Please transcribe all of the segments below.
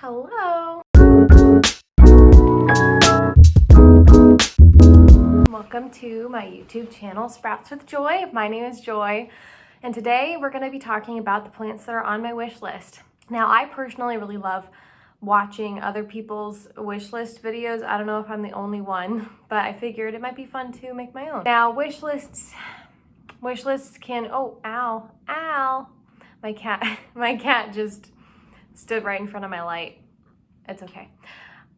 Hello! Welcome to my YouTube channel, Sprouts with Joy. My name is Joy, and today we're going to be talking about the plants that are on my wish list. Now, I personally really love watching other people's wish list videos. I don't know if I'm the only one, but I figured it might be fun to make my own. Now, wish lists can, oh, ow, my cat just stood right in front of my light. It's okay.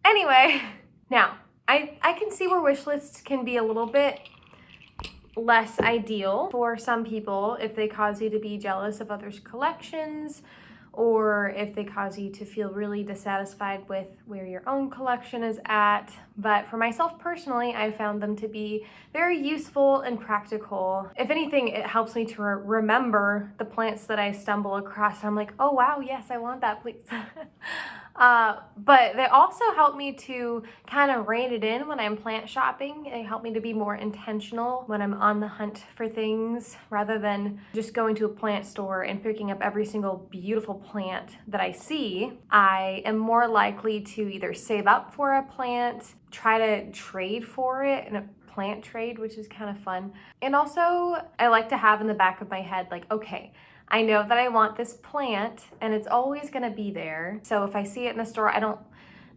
Anyway, now, I can see where wish lists can be a little bit less ideal for some people if they cause you to be jealous of others' collections, or if they cause you to feel really dissatisfied with where your own collection is at. But for myself personally, I found them to be very useful and practical. If anything, it helps me to remember the plants that I stumble across. I'm like, oh wow, yes, I want that, please. But they also help me to kind of rein it in when I'm plant shopping. They help me to be more intentional when I'm on the hunt for things, rather than just going to a plant store and picking up every single beautiful plant that I see. I am more likely to either save up for a plant, try to trade for it in a plant trade, which is kind of fun. And also, I like to have in the back of my head, like, okay, I know that I want this plant and it's always gonna be there. So if I see it in the store, I don't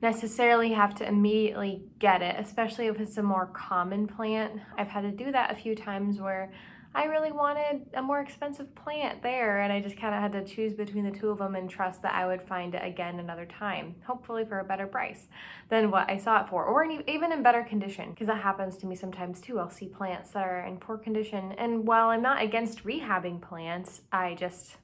necessarily have to immediately get it, especially if it's a more common plant. I've had to do that a few times where I really wanted a more expensive plant there, and I just kind of had to choose between the two of them and trust that I would find it again another time, hopefully for a better price than what I saw it for, or even in better condition, because that happens to me sometimes too. I'll see plants that are in poor condition, and while I'm not against rehabbing plants, I just,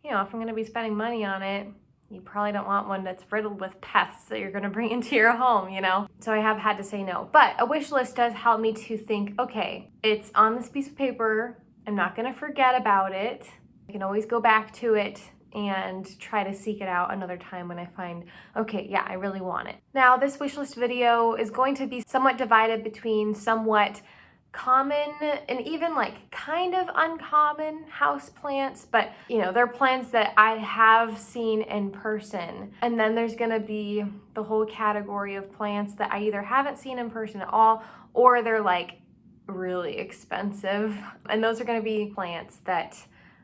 if I'm going to be spending money on it, you probably don't want one that's riddled with pests that you're going to bring into your home, So I have had to say no. But a wish list does help me to think, okay, it's on this piece of paper. I'm not going to forget about it. I can always go back to it and try to seek it out another time when I find, okay, yeah, I really want it. Now, this wish list video is going to be somewhat divided between somewhat common and even like kind of uncommon house plants, but they're plants that I have seen in person. And then there's gonna be the whole category of plants that I either haven't seen in person at all, or they're like really expensive. And those are gonna be plants that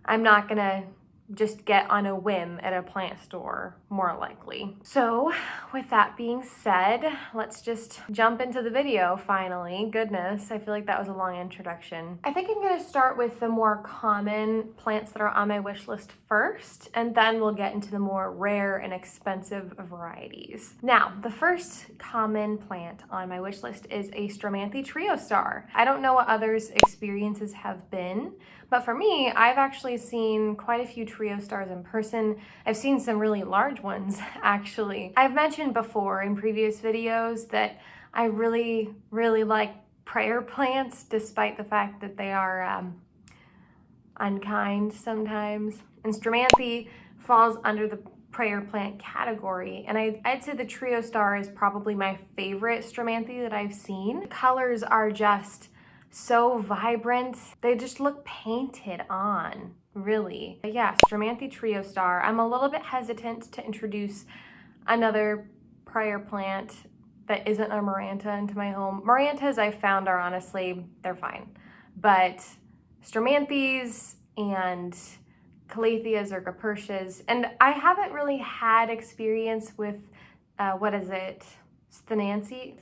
I'm not gonna just get on a whim at a plant store, more likely. So with that being said, let's just jump into the video finally. Goodness, I feel like that was a long introduction. I think I'm gonna start with the more common plants that are on my wish list first, and then we'll get into the more rare and expensive varieties. Now, the first common plant on my wish list is a Stromanthe Trio Star. I don't know what others' experiences have been, but for me, I've actually seen quite a few Trio Stars in person. I've seen some really large ones, actually. I've mentioned before in previous videos that I really, really like prayer plants, despite the fact that they are unkind sometimes. And Stromanthe falls under the prayer plant category, and I'd say the Trio Star is probably my favorite Stromanthe that I've seen. The colors are just so vibrant. They just look painted on, really. But yeah, Stromanthe Trio Star. I'm a little bit hesitant to introduce another prayer plant that isn't a Maranta into my home. Marantas I've found are honestly, they're fine. But Stromanthes and Calatheas or Gapertias, and I haven't really had experience with, what is it? Sthenanthe?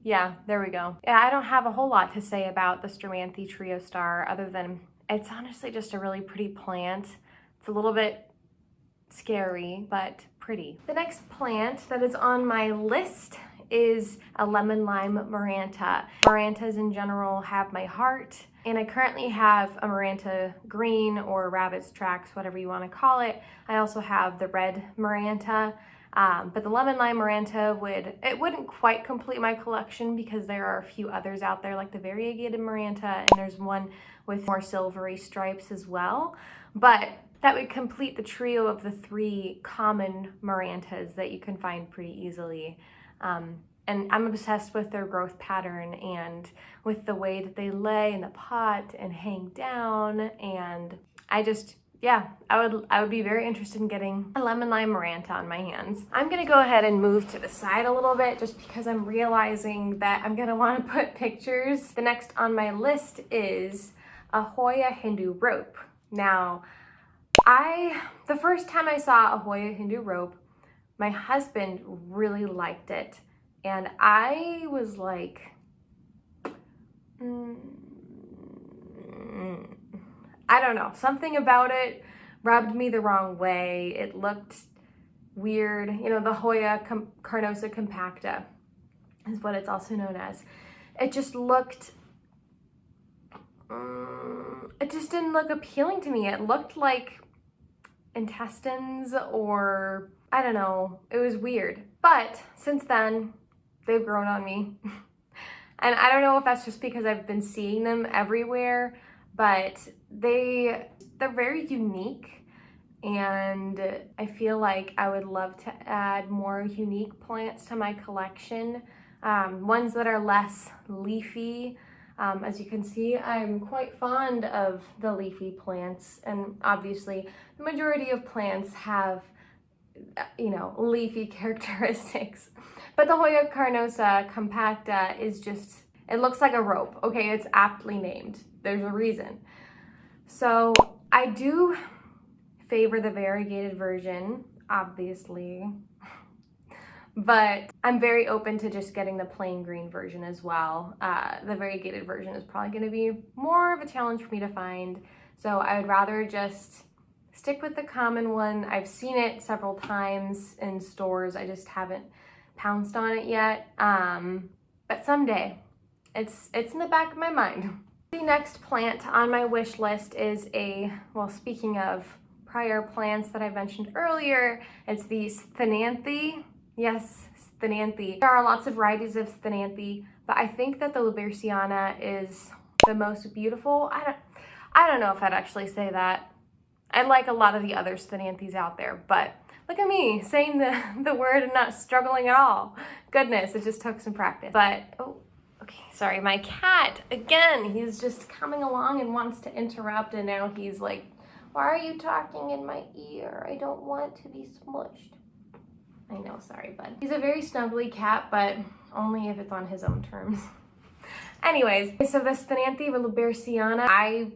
Yeah, there we go. Yeah, I don't have a whole lot to say about the Stromanthe Trio Star other than it's honestly just a really pretty plant. It's a little bit scary, but pretty. The next plant that is on my list is a lemon lime Maranta. Marantas in general have my heart, and I currently have a Maranta green or rabbit's tracks, whatever you want to call it. I also have the red Maranta, but the lemon lime Maranta wouldn't quite complete my collection because there are a few others out there like the variegated Maranta, and there's one with more silvery stripes as well. But that would complete the trio of the three common Marantas that you can find pretty easily. And I'm obsessed with their growth pattern and with the way that they lay in the pot and hang down. And I just, yeah, I would be very interested in getting a lemon lime maranta on my hands. I'm gonna go ahead and move to the side a little bit just because I'm realizing that I'm gonna wanna put pictures. The next on my list is a Hoya Hindu rope. Now, the first time I saw a Hoya Hindu rope, my husband really liked it. And I was like, I don't know, something about it rubbed me the wrong way. It looked weird. You know, the Hoya carnosa compacta is what it's also known as. It just looked, it just didn't look appealing to me. It looked like intestines or, I don't know, it was weird. But since then, they've grown on me. And I don't know if that's just because I've been seeing them everywhere, but they're very unique. And I feel like I would love to add more unique plants to my collection. Ones that are less leafy. As you can see, I'm quite fond of the leafy plants. And obviously, the majority of plants have, you know, leafy characteristics. But the Hoya carnosa compacta is just, it looks like a rope. Okay, it's aptly named. There's a reason. So I do favor the variegated version, obviously. But I'm very open to just getting the plain green version as well. The variegated version is probably going to be more of a challenge for me to find. So I would rather just stick with the common one. I've seen it several times in stores. I just haven't pounced on it yet. But someday, it's in the back of my mind. The next plant on my wish list is well, speaking of prior plants that I mentioned earlier, it's the Sthenanthe. Yes, Sthenanthe. There are lots of varieties of Sthenanthe, but I think that the Luberciana is the most beautiful. I don't know if I'd actually say that. I like a lot of the other Sthenanthes out there, but look at me saying the word and not struggling at all. Goodness, it just took some practice. But, oh, okay, sorry, my cat, again, he's just coming along and wants to interrupt, and now he's like, why are you talking in my ear? I don't want to be smushed. I know, sorry, bud. He's a very snuggly cat, but only if it's on his own terms. Anyways, so the Sthenanthe Luberciana, I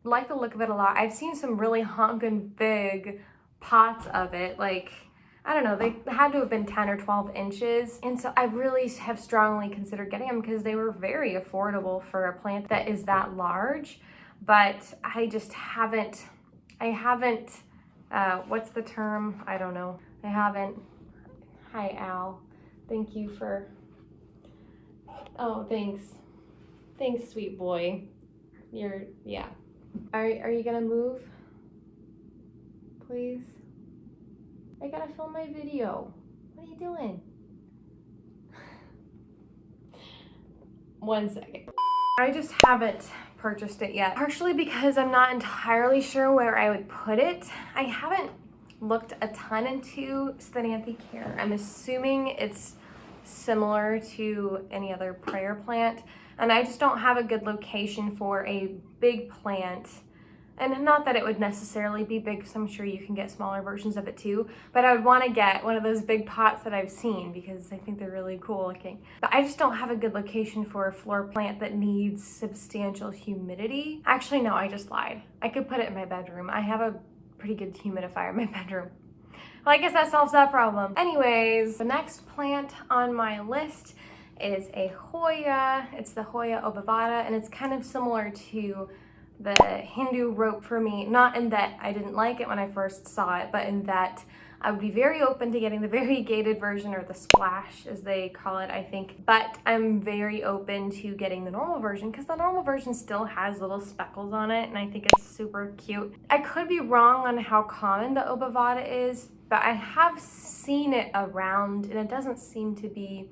like the look of it a lot. I've seen some really honkin' big pots of it, like, I don't know, they had to have been 10 or 12 inches. And so I really have strongly considered getting them because they were very affordable for a plant that is that large. But I just haven't, what's the term? I don't know. I haven't. Hi, Al. Thank you for, oh, thanks. Thanks, sweet boy. Yeah. Are you gonna move? Please? I gotta film my video. What are you doing? 1 second. I just haven't purchased it yet, partially because I'm not entirely sure where I would put it. I haven't looked a ton into Sthenanthe care. I'm assuming it's similar to any other prayer plant, and I just don't have a good location for a big plant. And not that it would necessarily be big, because I'm sure you can get smaller versions of it too, but I would want to get one of those big pots that I've seen because I think they're really cool looking. But I just don't have a good location for a floor plant that needs substantial humidity. Actually, no, I just lied. I could put it in my bedroom. I have a pretty good humidifier in my bedroom. Well, I guess that solves that problem. Anyways, the next plant on my list is a Hoya. It's the Hoya obovata, and it's kind of similar to the Hindu rope for me, not in that I didn't like it when I first saw it, but in that I would be very open to getting the variegated version, or the splash as they call it, I think. But I'm very open to getting the normal version because the normal version still has little speckles on it, and I think it's super cute. I could be wrong on how common the obovata is, but I have seen it around, and it doesn't seem to be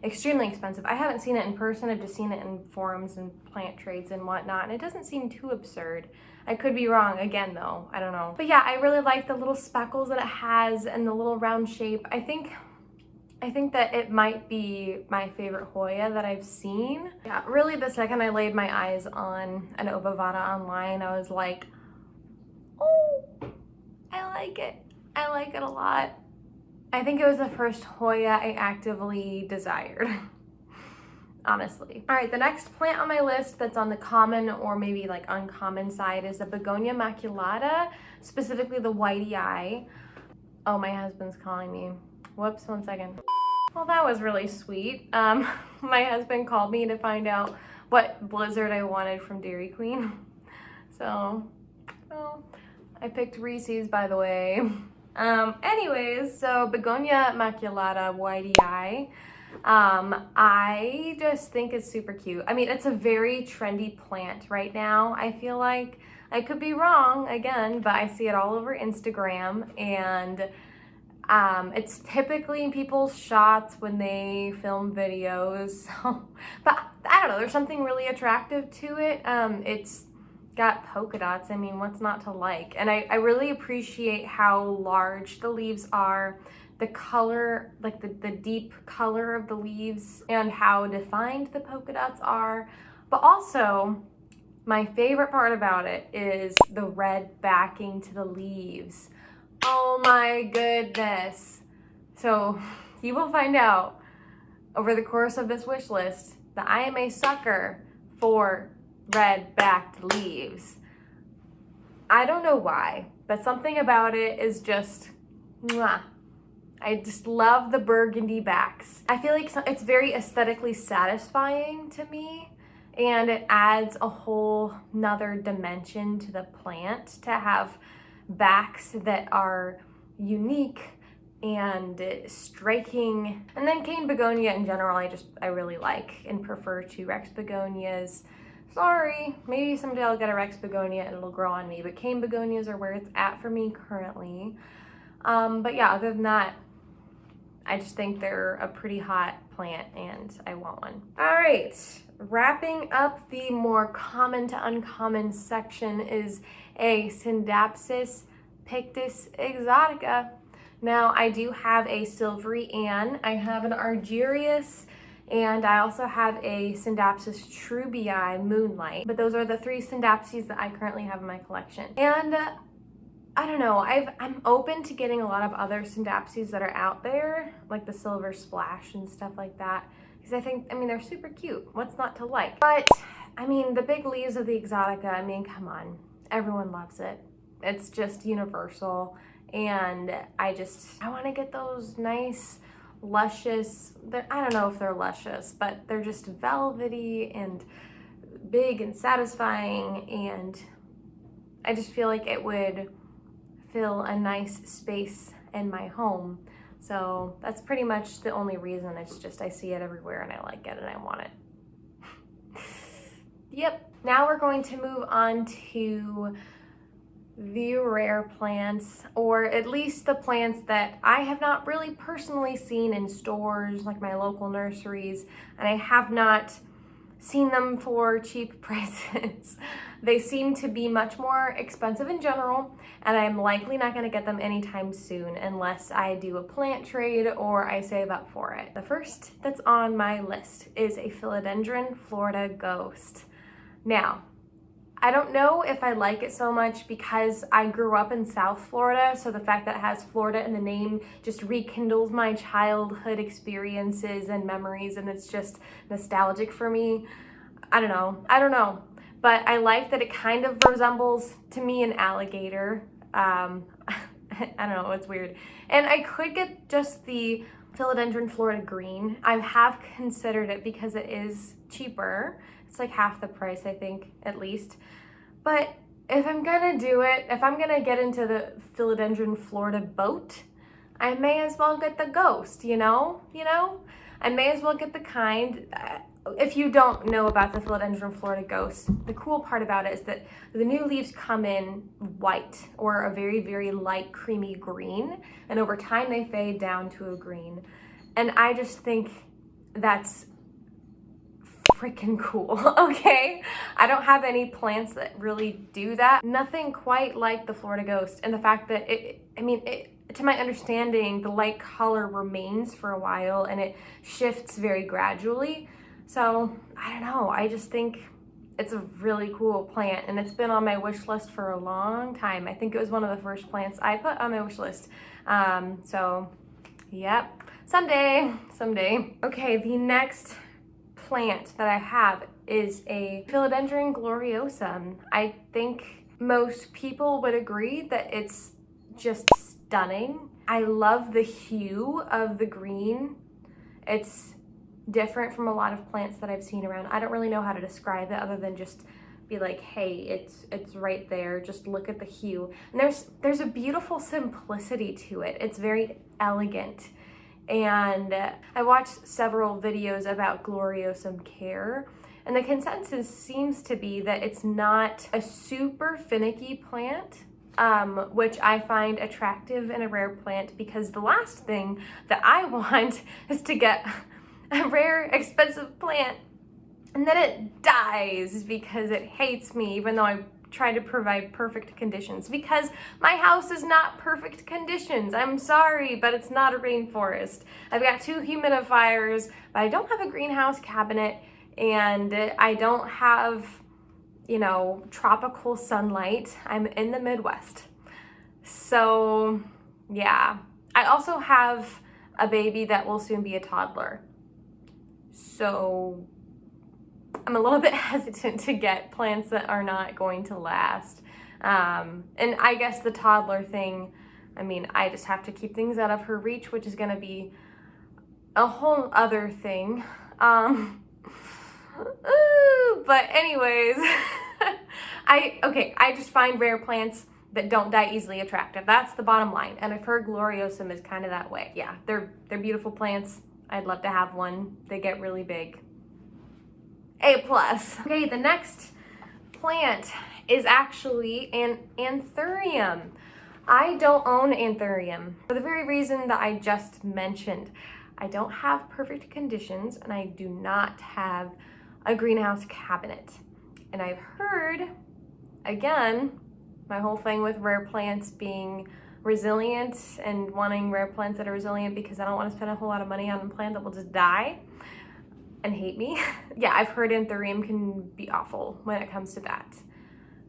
extremely expensive. I haven't seen it in person. I've just seen it in forums and plant trades and whatnot, and it doesn't seem too absurd. I could be wrong again though, I don't know. But yeah, I really like the little speckles that it has and the little round shape. I think I think that it might be my favorite Hoya that I've seen. Yeah, really the second I laid my eyes on an Uppbeat online, I was like, oh, I like it. I like it a lot. I think it was the first Hoya I actively desired, honestly. All right, the next plant on my list that's on the common or maybe like uncommon side is the Begonia maculata, specifically the whitey eye. Oh, my husband's calling me. Whoops, 1 second. Well, that was really sweet. My husband called me to find out what blizzard I wanted from Dairy Queen. So, oh, I picked Reese's, by the way. Anyways, so Begonia maculata whitey eye. I just think it's super cute. I mean, it's a very trendy plant right now. I feel like I could be wrong again, but I see it all over Instagram, and it's typically in people's shots when they film videos. So, but I don't know, there's something really attractive to it. It's got polka dots. I mean, what's not to like? And I really appreciate how large the leaves are, the color, like the deep color of the leaves, and how defined the polka dots are. But also, my favorite part about it is the red backing to the leaves. Oh my goodness. So you will find out over the course of this wish list that I am a sucker for red backed leaves. I don't know why, but something about it is just mwah. I just love the burgundy backs. I feel like it's very aesthetically satisfying to me, and it adds a whole nother dimension to the plant to have backs that are unique and striking. And then cane begonia in general, I really like and prefer to Rex begonias. Sorry, maybe someday I'll get a Rex begonia and it'll grow on me, but cane begonias are where it's at for me currently. But yeah, other than that, I just think they're a pretty hot plant and I want one. All right, wrapping up the more common to uncommon section is a Scindapsus pictus exotica. Now, I do have a silvery Ann, I have an Argyrius, and I also have a Scindapsus trubii moonlight. But those are the 3 Scindapses that I currently have in my collection. And I don't know, I'm open to getting a lot of other Scindapses that are out there, like the silver splash and stuff like that, because I mean, they're super cute. What's not to like? But I mean, the big leaves of the exotica, I mean, come on, everyone loves it. It's just universal, and I want to get those nice, luscious, I don't know if they're luscious, but they're just velvety and big and satisfying, and I just feel like it would fill a nice space in my home. So that's pretty much the only reason. It's just I see it everywhere and I like it and I want it. Yep. Now we're going to move on to the rare plants, or at least the plants that I have not really personally seen in stores like my local nurseries, and I have not seen them for cheap prices. They seem to be much more expensive in general, and I'm likely not going to get them anytime soon unless I do a plant trade or I save up for it. The first that's on my list is a Philodendron Florida Ghost. Now, I don't know if I like it so much because I grew up in South Florida, so the fact that it has Florida in the name just rekindles my childhood experiences and memories, and it's just nostalgic for me. I don't know. But I like that it kind of resembles, to me, an alligator. I don't know, it's weird. And I could get just the Philodendron Florida Green. I have considered it because it is cheaper. It's like half the price, I think, at least. But if I'm gonna do it, if I'm gonna get into the Philodendron Florida boat, I may as well get the Ghost, you know? I may as well get the kind. If you don't know about the Philodendron Florida Ghost, the cool part about it is that the new leaves come in white or a very, very light creamy green, and over time they fade down to a green. And I just think that's freaking cool, okay? I don't have any plants that really do that. Nothing quite like the Florida Ghost, and the fact that to my understanding, the light color remains for a while and it shifts very gradually. So I don't know, I just think it's a really cool plant, and it's been on my wish list for a long time. I think it was one of the first plants I put on my wish list. So yep, someday. Okay, the next plant that I have is a Philodendron gloriosum. I think most people would agree that it's just stunning. I love the hue of the green. It's different from a lot of plants that I've seen around. I don't really know how to describe it other than just be like, hey, it's right there. Just look at the hue. And there's a beautiful simplicity to it. It's very elegant. And I watched several videos about gloriosum care, and the consensus seems to be that it's not a super finicky plant, which I find attractive in a rare plant, because the last thing that I want is to get a rare, expensive plant and then it dies because it hates me, even though I try to provide perfect conditions, because my house is not perfect conditions. I'm sorry, but it's not a rainforest. I've got 2 humidifiers, but I don't have a greenhouse cabinet, and I don't have, you know, tropical sunlight. I'm in the Midwest. So yeah, I also have a baby that will soon be a toddler. So I'm a little bit hesitant to get plants that are not going to last. And I guess the toddler thing, I mean, I just have to keep things out of her reach, which is going to be a whole other thing. But anyways, I just find rare plants that don't die easily attractive. That's the bottom line. And I've heard gloriosum is kind of that way. Yeah, they're beautiful plants. I'd love to have one. They get really big. A+. Okay, the next plant is actually an anthurium. I don't own anthurium for the very reason that I just mentioned. I don't have perfect conditions, and I do not have a greenhouse cabinet. And I've heard, again, my whole thing with rare plants being resilient and wanting rare plants that are resilient because I don't want to spend a whole lot of money on a plant that will just die and hate me. Yeah, I've heard anthurium can be awful when it comes to that.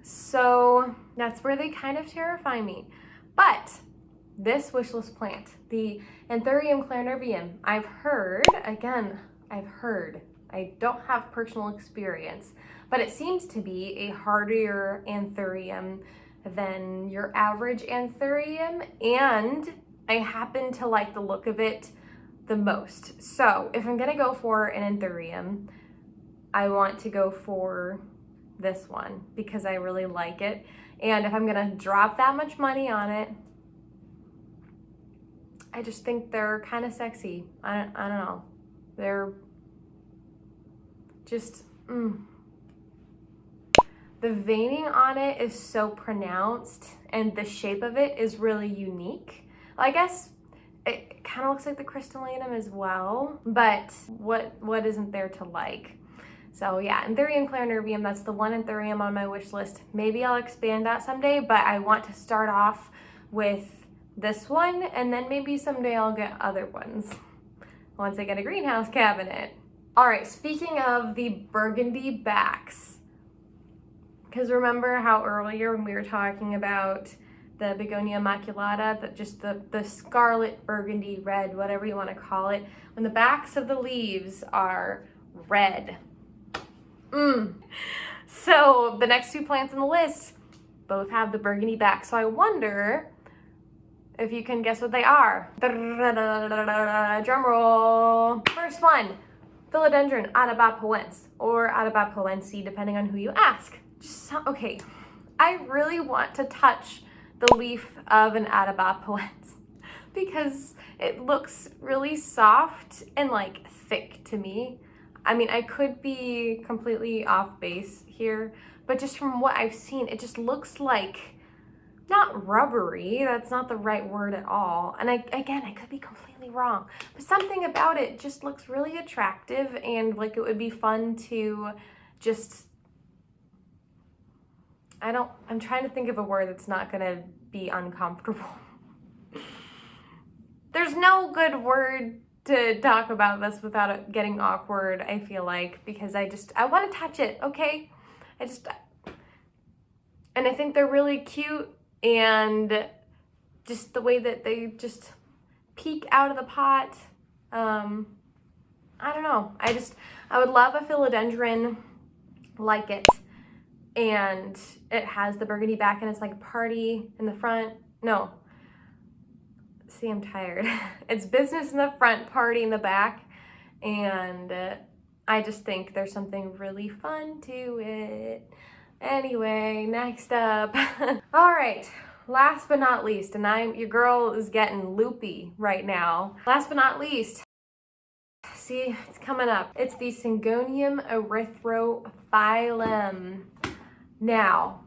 So that's where they kind of terrify me. But this wishlist plant, the Anthurium clarinervium, I've heard, I don't have personal experience, but it seems to be a hardier anthurium than your average anthurium, and I happen to like the look of it the most. So if I'm gonna go for an anthurium, I want to go for this one because I really like it. And if I'm gonna drop that much money on it, I just think they're kind of sexy. I don't know. They're just, The veining on it is so pronounced, and the shape of it is really unique. Well, I guess it kind of looks like the crystallinum as well, but what isn't there to like? So yeah, Anthurium clarinervium, that's the one anthurium on my wish list. Maybe I'll expand that someday, but I want to start off with this one, and then maybe someday I'll get other ones once I get a greenhouse cabinet. All right, speaking of the burgundy backs, because remember how earlier when we were talking about the Begonia maculata, that just the scarlet, burgundy, red, whatever you want to call it, when the backs of the leaves are red. So the next 2 plants on the list both have the burgundy back. So I wonder if you can guess what they are. Drum roll. First one, Philodendron adabapoense, or adabapoense, depending on who you ask. Okay, I really want to touch the leaf of an adabapoense because it looks really soft and like thick to me. I mean, I could be completely off base here, but just from what I've seen, it just looks like, not rubbery, that's not the right word at all. And I could be completely wrong, but something about it just looks really attractive and like it would be fun to just, I'm trying to think of a word that's not gonna be uncomfortable. there's no good word to talk about this without it getting awkward, I feel like, because I want to touch it, okay? And I think they're really cute, and just the way that they just peek out of the pot. I don't know. I would love a philodendron like it. And it has the burgundy back and it's like party in the front. No. See, I'm tired. It's business in the front, party in the back. And I just think there's something really fun to it. Anyway, next up. All right. Last but not least, and your girl is getting loopy right now. Last but not least, see, it's coming up. It's the Syngonium erythrophyllum. Now,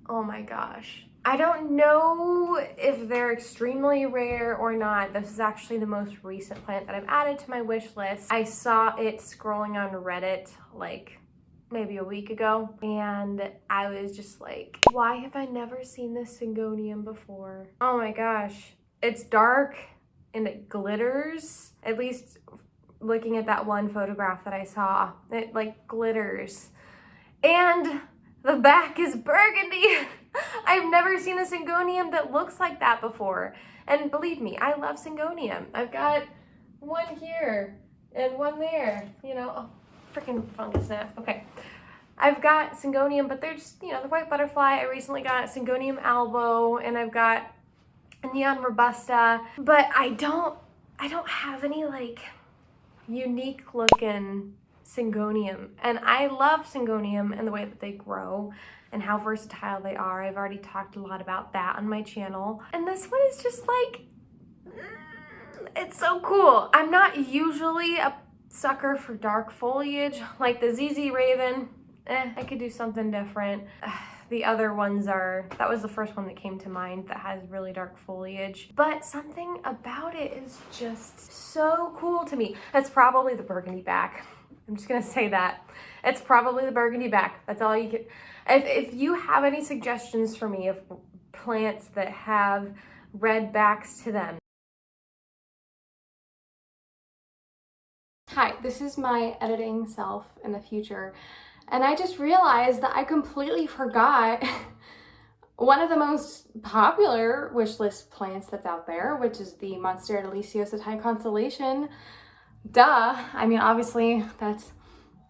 oh my gosh. I don't know if they're extremely rare or not. This is actually the most recent plant that I've added to my wish list. I saw it scrolling on Reddit like maybe a week ago, and I was just like, why have I never seen this Syngonium before? Oh my gosh. It's dark and it glitters. At least looking at that one photograph that I saw, it like glitters. And the back is burgundy. I've never seen a Syngonium that looks like that before. And believe me, I love Syngonium. I've got one here and one there, you know. Oh, freaking fungus snap. Okay. I've got Syngonium, but they're just, you know, the white butterfly. I recently got Syngonium albo, and I've got a neon robusta, but I don't have any like unique looking Syngonium. And I love Syngonium and the way that they grow and how versatile they are. I've already talked a lot about that on my channel. And this one is just like, it's so cool. I'm not usually a sucker for dark foliage like the ZZ Raven. I could do something different. The other ones that was the first one that came to mind that has really dark foliage, but something about it is just so cool to me. It's probably the burgundy back. I'm just gonna say that. It's probably the burgundy back. That's all you can. If you have any suggestions for me of plants that have red backs to them. Hi, this is my editing self in the future. And I just realized that I completely forgot one of the most popular wish list plants that's out there, which is the Monstera deliciosa Thai constellation. Duh. I mean, obviously, that's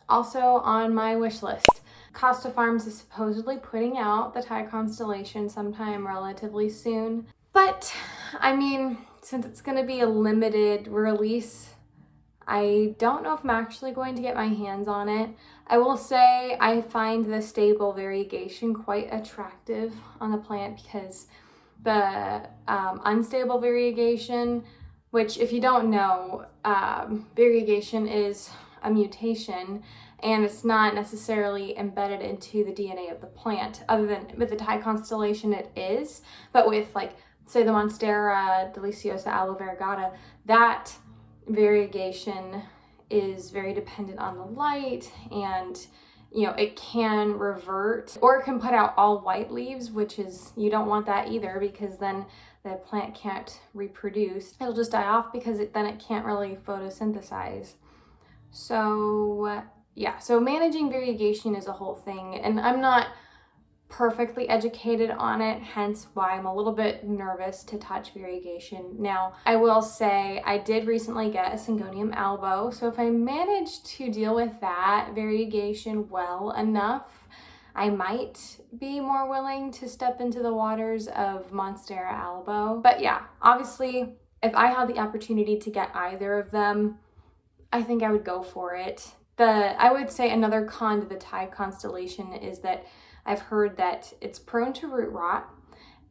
also on my wish list. Costa Farms is supposedly putting out the Thai constellation sometime relatively soon. But, I mean, since it's going to be a limited release, I don't know if I'm actually going to get my hands on it. I will say I find the stable variegation quite attractive on the plant because the unstable variegation, which if you don't know, variegation is a mutation and it's not necessarily embedded into the DNA of the plant. Other than with the Thai constellation it is, but with like, say the Monstera deliciosa aloe variegata, that variegation is very dependent on the light, and you know, it can revert or it can put out all white leaves, which is, you don't want that either because then the plant can't reproduce. It'll just die off because then it can't really photosynthesize. So yeah, so managing variegation is a whole thing, and I'm not perfectly educated on it, hence why I'm a little bit nervous to touch variegation. Now, I will say I did recently get a Syngonium albo, so if I manage to deal with that variegation well enough, I might be more willing to step into the waters of Monstera albo. But yeah, obviously, if I had the opportunity to get either of them, I think I would go for it. I would say another con to the Thai constellation is that I've heard that it's prone to root rot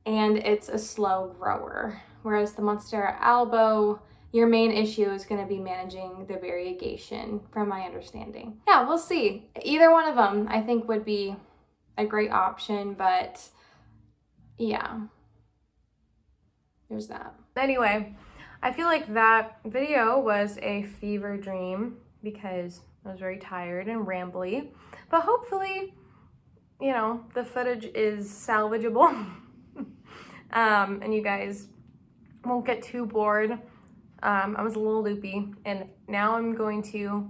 and it's a slow grower. Whereas the Monstera albo, your main issue is going to be managing the variegation, from my understanding. Yeah, we'll see. Either one of them I think would be a great option, but yeah, there's that. Anyway, I feel like that video was a fever dream because I was very tired and rambly, but hopefully, you know, the footage is salvageable and you guys won't get too bored I was a little loopy, and now I'm going to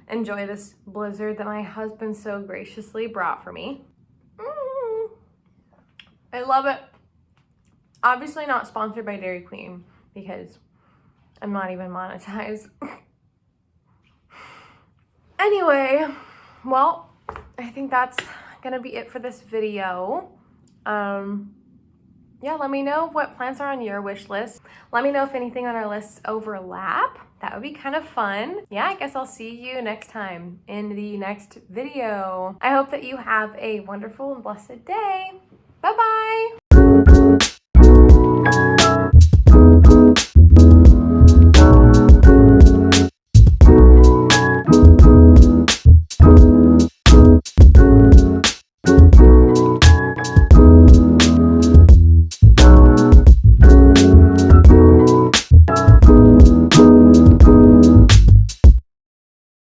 enjoy this blizzard that my husband so graciously brought for me. I love it. Obviously not sponsored by Dairy Queen because I'm not even monetized. Anyway, well, I think that's gonna be it for this video. Yeah, let me know what plants are on your wish list. Let me know if anything on our lists overlap. That would be kind of fun. Yeah, I guess I'll see you next time in the next video. I hope that you have a wonderful and blessed day. Bye-bye.